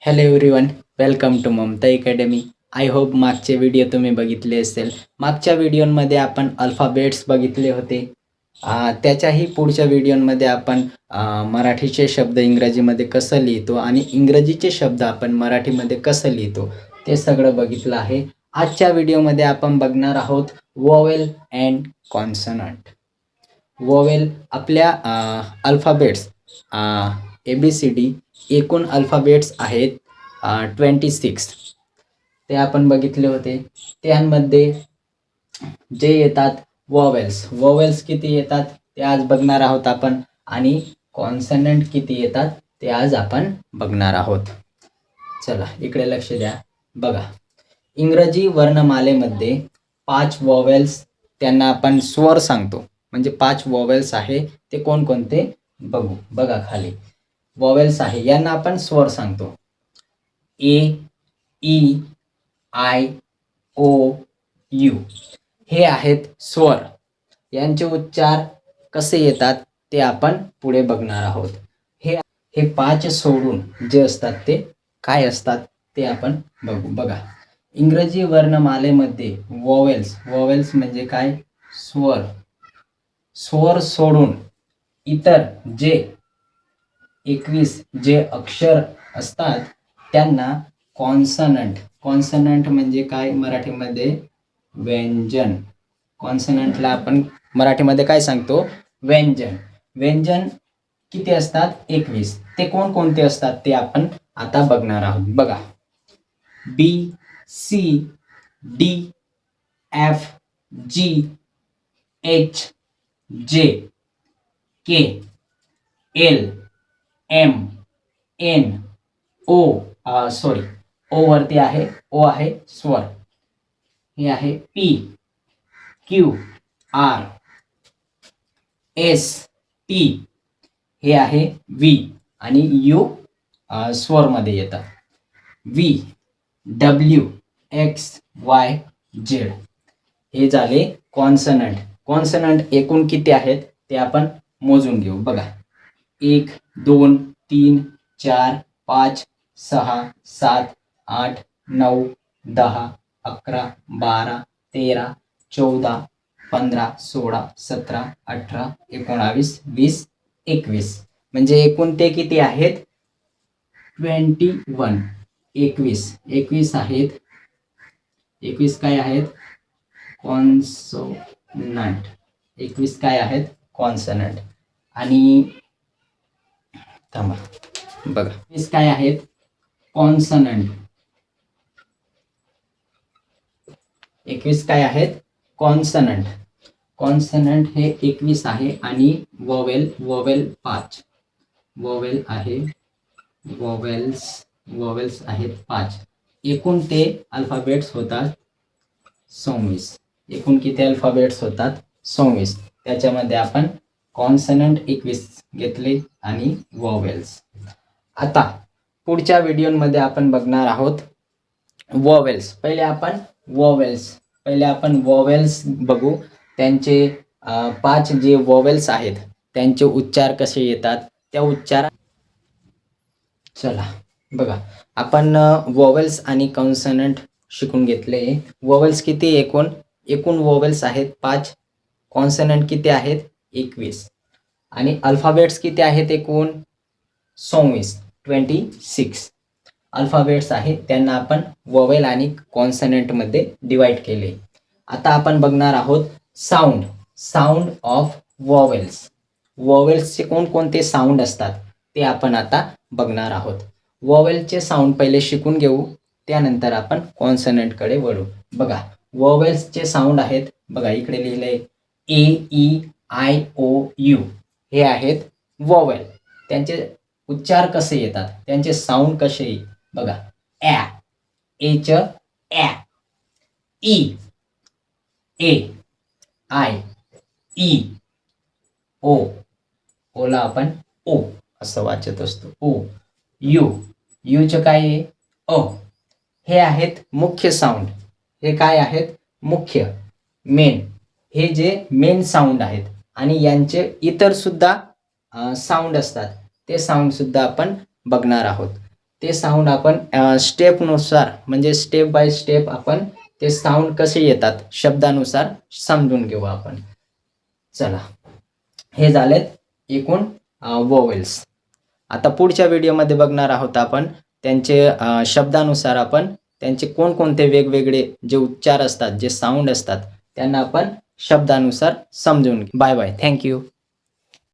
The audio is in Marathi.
Hello everyone, welcome to Mamta academy. I hope मागचे व्हिडिओ तुम्ही बघितले असेल. मागच्या व्हिडिओमध्ये आपण अल्फाबेट्स बघितले होते. त्याच्याही पुढच्या व्हिडिओमध्ये आपण मराठीचे शब्द इंग्रजीमध्ये कसं लिहितो आणि इंग्रजीचे शब्द आपण मराठीमध्ये कसं लिहितो ते सगळं बघितलं आहे. आजच्या व्हिडिओमध्ये आपण बघणार आहोत वॉवेल अँड कॉन्सनंट. वॉवेल आपल्या अल्फाबेट्स ABCD एकूण अल्फाबेट्स आहेत 26. ते आपण बघितले होते. त्यांमध्ये जे येतात वॉवेल्स किती येतात ते आज बघणार आहोत आपण, आणि कॉन्सनंट किती येतात ते आज आपण बघणार आहोत. चला इकडे लक्ष द्या. बघा, इंग्रजी वर्णमालेमध्ये 5 वॉवेल्स, त्यांना आपण स्वर सांगतो. म्हणजे 5 वॉवेल्स आहे ते कोणकोणते बघू. बघा खाली वॉवेल्स आहे, यांना आपण स्वर सांगतो. ए, ई, आय, ओ, यू हे आहेत स्वर. यांचे उच्चार कसे येतात ते आपण पुढे बघणार आहोत. हे 5 सोडून जे असतात ते काय असतात ते आपण बघू. बघा, इंग्रजी वर्णमालेमध्ये वॉवेल्स म्हणजे काय? स्वर सोडून इतर जे 21 जे अक्षर असतात त्यांना कॉन्सनंट म्हणजे काय मराठीमध्ये? व्यंजन. कॉन्सनंटला आपण मराठीमध्ये काय सांगतो? व्यंजन किती असतात? 21. ते कोणकोणते असतात ते आपण आता बघणार आहोत. बघा, BCDFGHJKLMNO ओ वरती आहे, ओ आहे स्वर. हे आहे PQRST, हे आहे V, आणि U स्वर मध्ये येतात. VWXYZ हे झाले कॉन्सनंट. एकूण किती आहेत ते आपण मोजून घेऊ. बघा, 1 2 3 4 5 6 7 8 9 10 11 12 13 14 15 16 17 18 19 20 21. म्हणजे एकूण ते किती आहेत? 21. 21 आहेत. 21 काय आहेत? कॉन्सोनंट. 21 काय आहेत? कॉन्सनंट. आणि थांबा, बघा 21 काय आहेत? कॉन्सनंट. 21 काय आहेत? कॉन्सनंट हे 21 आहे. आणि वॉवेल 5. वॉवेल्स आहेत 5. एकूण ते अल्फाबेट्स होतात 26. एकूण किती अल्फाबेट्स होतात? 26. त्याच्यामध्ये आपण कॉन्सनंट 21 घेतले आणि वॉवेल्स. आता पुढच्या व्हिडिओमध्ये आपण बघणार आहोत वॉवेल्स. पहिले आपण वॉवेल्स बघू. त्यांचे 5 जे वॉवेल्स आहेत त्यांचे उच्चार कसे येतात त्या उच्चार. चला बघा, आपण वॉवेल्स आणि कॉन्सनंट शिकून घेतले. वॉवेल्स किती? एकूण वॉवेल्स आहेत 5. कॉन्सनंट किती आहेत? 21. आणि अल्फाबेट्स किती आहेत? एकूण 26 अल्फाबेट्स आहेत. त्यांना आपण वॉवेल आणि कॉन्सनंट मध्ये डिवाइड केले. आता आपण बघणार आहोत साऊंड ऑफ वॉवेल्स. वॉवेल्सचे कोणकोणते साऊंड असतात ते आपण आता बघणार आहोत. वॉवेलचे साऊंड पहिले शिकून घेऊ, त्यानंतर आपण कॉन्सनंट कडे वळू. बघा, वॉवेल्सचे साऊंड आहेत. बघा इकडे लिहिलंय AEIOU हे आहेत वॉवेल. त्यांचे उच्चार कसे येतात, त्यांचे साऊंड कसे येईल? बघा, एच ॲ, ई ए, आय ई, ओला आपण ओ असं वाचत असतो. यूचं काय आहे? अ. हे आहेत मुख्य साऊंड. हे काय आहेत? मुख्य, मेन. हे जे मेन साऊंड आहेत. आणि यांचे इतर सुद्धा साऊंड असतात, ते साऊंड सुद्धा आपण बघणार आहोत. ते साऊंड आपण स्टेपनुसार म्हणजे स्टेप बाय स्टेप आपण ते साऊंड कसे येतात शब्दानुसार समजून घेऊ आपण. चला, हे झालेत एकूण वोवेल्स. आता पुढच्या व्हिडिओमध्ये बघणार आहोत आपण त्यांचे शब्दानुसार आपण त्यांचे कोणकोणते वेगवेगळे जे उच्चार असतात, जे साऊंड असतात, त्यांना आपण शब्दानुसार समजून घेऊ. Bye bye, thank you.